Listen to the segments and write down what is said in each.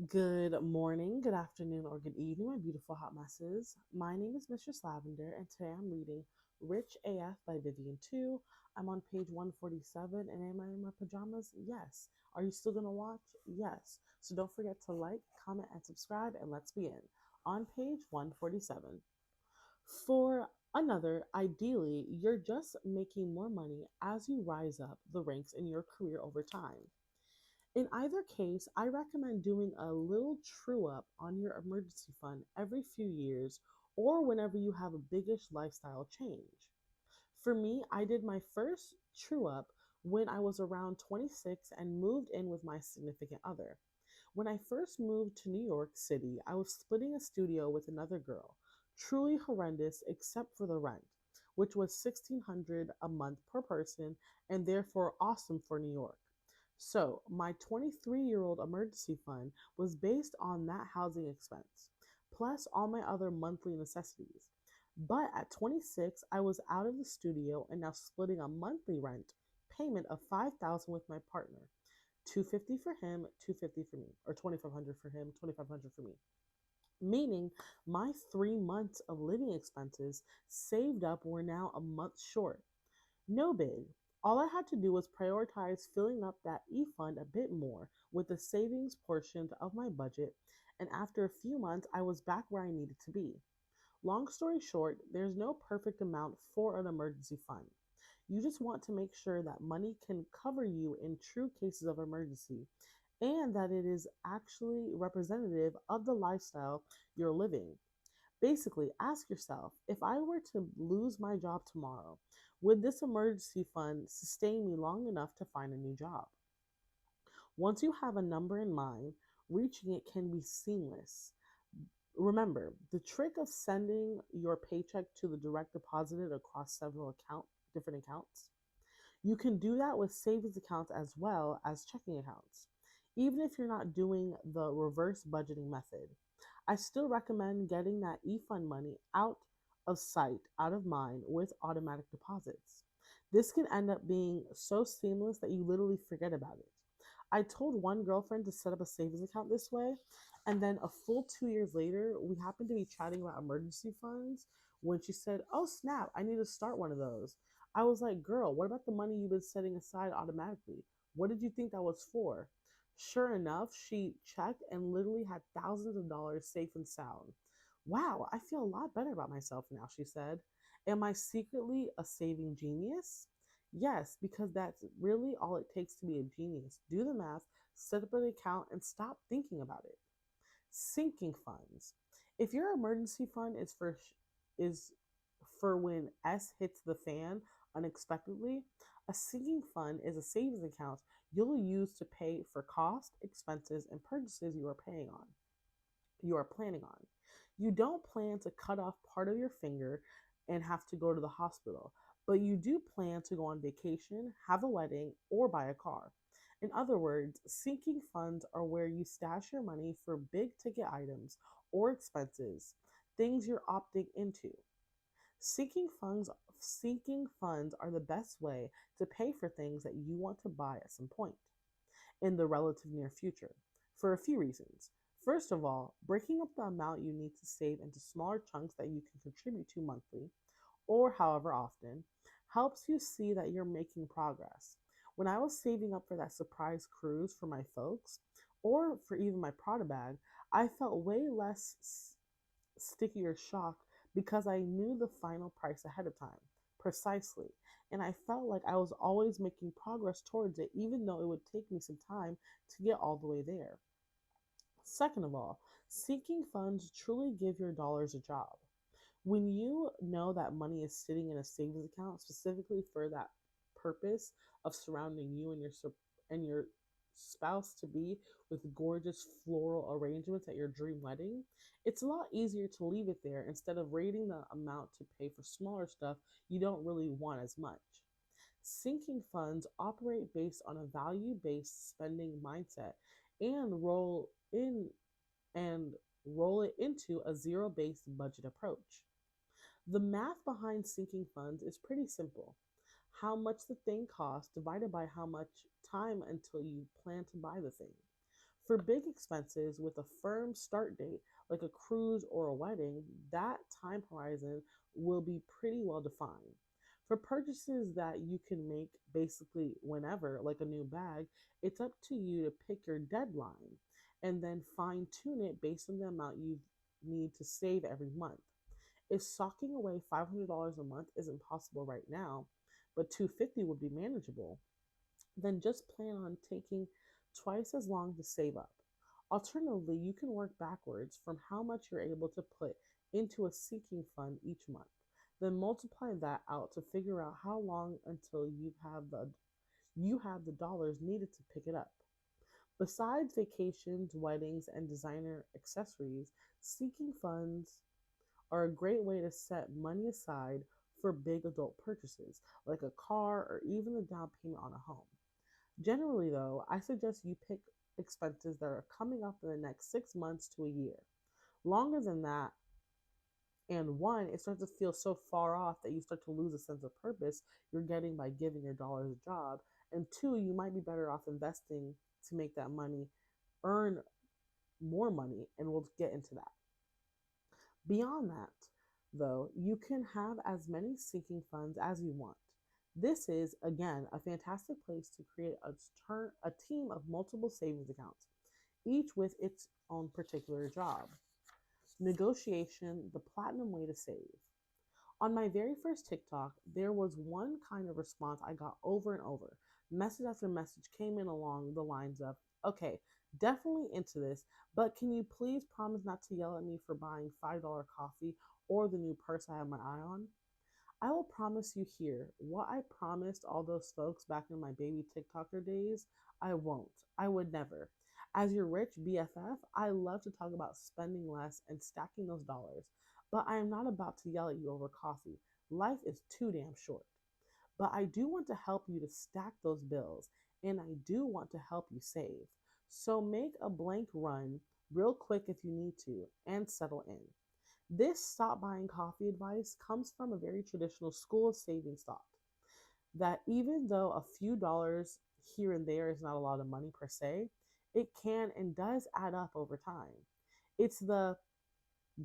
Good morning, good afternoon, or good evening, my beautiful hot messes. My name is Mistress Lavender, and today I'm reading Rich AF by Vivian 2. I'm on page 147, and am I in my pajamas? Yes. Are you still going to watch? Yes. So don't forget to like, comment, and subscribe, and let's begin. On page 147. For another, ideally, you're just making more money as you rise up the ranks in your career over time. In either case, I recommend doing a little true up on your emergency fund every few years or whenever you have a biggish lifestyle change. For me, I did my first true up when I was around 26 and moved in with my significant other. When I first moved to New York City, I was splitting a studio with another girl. Truly horrendous except for the rent, which was 1600 a month per person and therefore awesome for New York. So, my 23-year-old emergency fund was based on that housing expense, plus all my other monthly necessities. But at 26, I was out of the studio and now splitting a monthly rent payment of 5,000 with my partner. 250 for him, 250 for me, or 2500 for him, 2500 for me. Meaning my 3 months of living expenses saved up were now a month short. No big. All I had to do was prioritize filling up that e fund a bit more with the savings portion of my budget, and after a few months, I was back where I needed to be. Long story short, there's no perfect amount for an emergency fund. You just want to make sure that money can cover you in true cases of emergency and that it is actually representative of the lifestyle you're living. Basically, ask yourself, if I were to lose my job tomorrow, would this emergency fund sustain me long enough to find a new job? Once you have a number in mind, reaching it can be seamless. Remember, the trick of sending your paycheck to the direct deposited across several different accounts. You can do that with savings accounts as well as checking accounts. Even if you're not doing the reverse budgeting method, I still recommend getting that e-fund money out of sight, out of mind with automatic deposits. This can end up being so seamless that you literally forget about it. I told one girlfriend to set up a savings account this way, and then a full 2 years later, we happened to be chatting about emergency funds when she said, "Oh, snap, I need to start one of those." I was like, "Girl, what about the money you've been setting aside automatically? What did you think that was for?" Sure enough, she checked and literally had thousands of dollars safe and sound. "Wow, I feel a lot better about myself now," she said. "Am I secretly a saving genius?" Yes, because that's really all it takes to be a genius. Do the math, set up an account, and stop thinking about it. Sinking funds. If your emergency fund is for when S hits the fan unexpectedly, a sinking fund is a savings account you'll use to pay for cost, expenses, and purchases you are planning on. You don't plan to cut off part of your finger and have to go to the hospital, but you do plan to go on vacation, have a wedding, or buy a car. In other words, sinking funds are where you stash your money for big ticket items or expenses, things you're opting into. Sinking funds are the best way to pay for things that you want to buy at some point in the relative near future for a few reasons. First of all, breaking up the amount you need to save into smaller chunks that you can contribute to monthly or however often helps you see that you're making progress. When I was saving up for that surprise cruise for my folks, or for even my Prada bag, I felt way less sticky or shocked because I knew the final price ahead of time. Precisely. And I felt like I was always making progress towards it, even though it would take me some time to get all the way there. Second of all, seeking funds truly give your dollars a job. When you know that money is sitting in a savings account specifically for that purpose of surrounding you and your spouse to be with gorgeous floral arrangements at your dream wedding, it's a lot easier to leave it there instead of raiding the amount to pay for smaller stuff you don't really want as much. Sinking funds operate based on a value-based spending mindset and and roll it into a zero-based budget approach. The math behind sinking funds is pretty simple. How much the thing costs divided by how much time until you plan to buy the thing. For big expenses with a firm start date, like a cruise or a wedding, that time horizon will be pretty well defined. For purchases that you can make basically whenever, like a new bag, it's up to you to pick your deadline and then fine tune it based on the amount you need to save every month. If socking away $500 a month isn't possible right now, but 250 would be manageable, then just plan on taking twice as long to save up. Alternatively, you can work backwards from how much you're able to put into a sinking fund each month. Then multiply that out to figure out how long until you have the dollars needed to pick it up. Besides vacations, weddings, and designer accessories, sinking funds are a great way to set money aside for big adult purchases like a car or even the down payment on a home. Generally, though, I suggest you pick expenses that are coming up in the next 6 months to a year. Longer than that, and one, it starts to feel so far off that you start to lose a sense of purpose you're getting by giving your dollars a job. And two, you might be better off investing to make that money earn more money, and we'll get into that. Beyond that, though, you can have as many sinking funds as you want. This is, again, a fantastic place to create a team of multiple savings accounts, each with its own particular job. Negotiation, the platinum way to save. On my very first TikTok, there was one kind of response I got over and over. Message after message came in along the lines of, okay, definitely into this, but can you please promise not to yell at me for buying $5 coffee or the new purse I have my eye on? I will promise you here, what I promised all those folks back in my baby TikToker days, I won't. I would never. As your rich BFF, I love to talk about spending less and stacking those dollars, but I am not about to yell at you over coffee. Life is too damn short. But I do want to help you to stack those bills, and I do want to help you save. So make a blank run real quick if you need to and settle in. This stop buying coffee advice comes from a very traditional school of savings thought that even though a few dollars here and there is not a lot of money per se, it can and does add up over time. It's the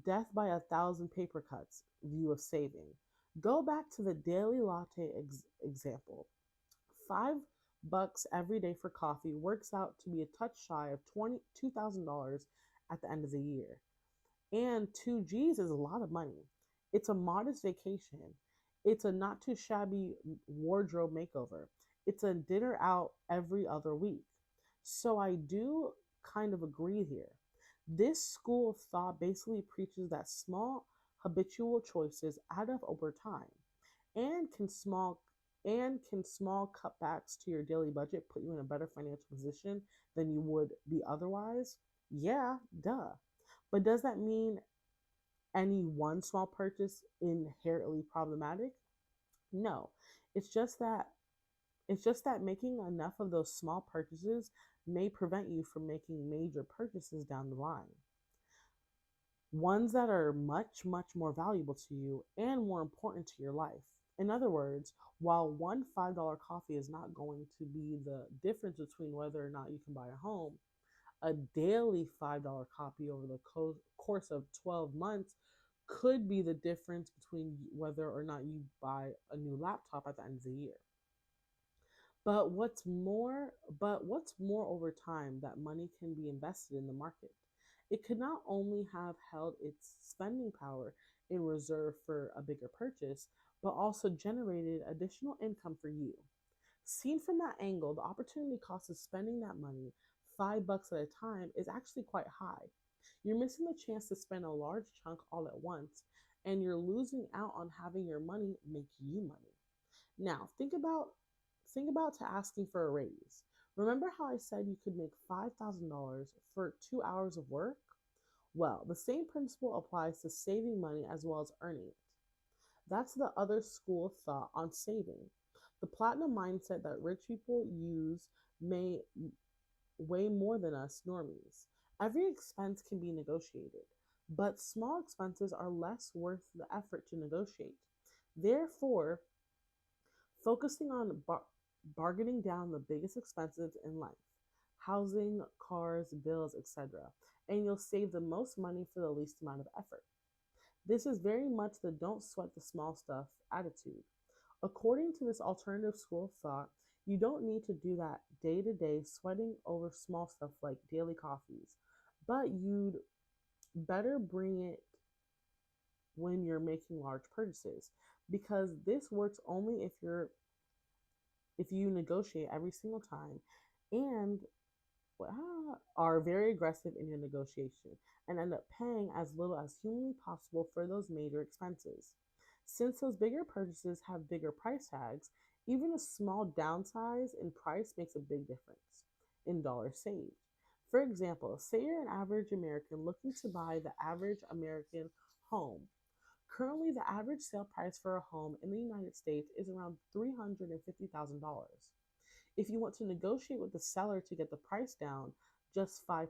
death by a thousand paper cuts view of saving. Go back to the daily latte example. $5 every day for coffee works out to be a touch shy of $22,000 at the end of the year. And 2 G's is a lot of money. It's a modest vacation. It's a not too shabby wardrobe makeover. It's a dinner out every other week. So I do kind of agree here. This school of thought basically preaches that small habitual choices add up over time. And can small cutbacks to your daily budget put you in a better financial position than you would be otherwise? Yeah, duh. But does that mean any one small purchase inherently problematic? No. It's just that making enough of those small purchases may prevent you from making major purchases down the line. Ones that are much, much more valuable to you and more important to your life. In other words, while one $5 coffee is not going to be the difference between whether or not you can buy a home, a daily $5 copy over the course of 12 months could be the difference between whether or not you buy a new laptop at the end of the year. But what's more over time that money can be invested in the market. It could not only have held its spending power in reserve for a bigger purchase, but also generated additional income for you. Seen from that angle, the opportunity cost of spending that money $5 at a time is actually quite high. You're missing the chance to spend a large chunk all at once, and you're losing out on having your money make you money. Now, think about to asking for a raise. Remember how I said you could make $5,000 for 2 hours of work? Well, the same principle applies to saving money as well as earning it. That's the other school of thought on saving. The platinum mindset that rich people use may way more than us normies. Every expense can be negotiated, but small expenses are less worth the effort to negotiate. Therefore, focusing on bargaining down the biggest expenses in life. housing, cars, bills, etc. And you'll save the most money for the least amount of effort. This is very much the don't sweat the small stuff attitude. According to this alternative school of thought, you don't need to do that day to day sweating over small stuff like daily coffees, but you'd better bring it when you're making large purchases because this works only if you negotiate every single time and are very aggressive in your negotiation and end up paying as little as humanly possible for those major expenses. Since those bigger purchases have bigger price tags, even a small downsize in price makes a big difference in dollars saved. For example, say you're an average American looking to buy the average American home. Currently, the average sale price for a home in the United States is around $350,000. If you want to negotiate with the seller to get the price down just 5%,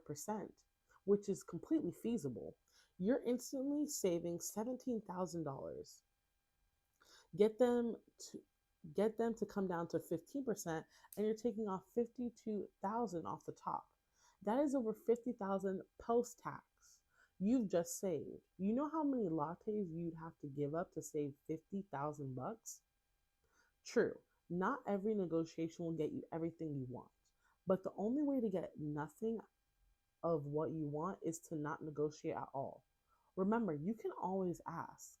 which is completely feasible, you're instantly saving $17,000. Get them to get them to come down to 15% and you're taking off 52,000 off the top. That is over 50,000 post tax. You've just saved. You know how many lattes you'd have to give up to save 50,000 bucks? True, not every negotiation will get you everything you want, but the only way to get nothing of what you want is to not negotiate at all. Remember, you can always ask.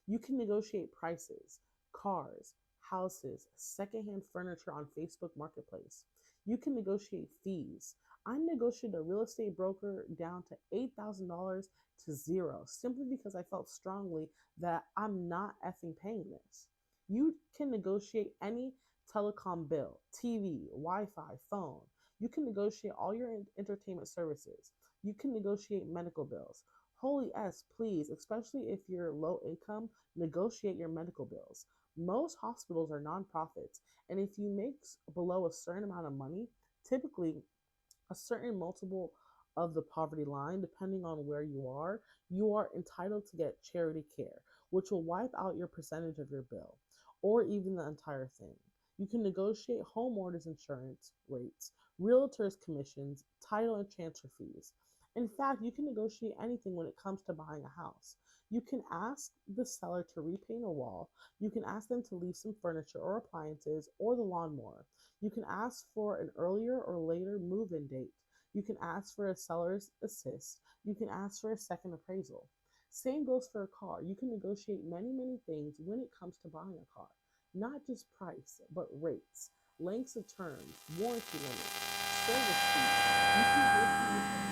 You can negotiate prices, cars, houses, secondhand furniture on Facebook Marketplace. You can negotiate fees. I negotiated a real estate broker down to $8,000 to zero simply because I felt strongly that I'm not effing paying this. You can negotiate any telecom bill, TV, Wi Fi, phone. You can negotiate all your entertainment services. You can negotiate medical bills. Holy S, please, especially if you're low income, negotiate your medical bills. Most hospitals are nonprofits, and if you make below a certain amount of money, typically a certain multiple of the poverty line, depending on where you are entitled to get charity care, which will wipe out your percentage of your bill, or even the entire thing. You can negotiate homeowners insurance rates, realtors commissions, title and transfer fees. In fact, you can negotiate anything when it comes to buying a house. You can ask the seller to repaint a wall. You can ask them to leave some furniture or appliances or the lawnmower. You can ask for an earlier or later move in date. You can ask for a seller's assist. You can ask for a second appraisal. Same goes for a car. You can negotiate many, many things when it comes to buying a car. Not just price, but rates, lengths of terms, warranty limits, service fees. You can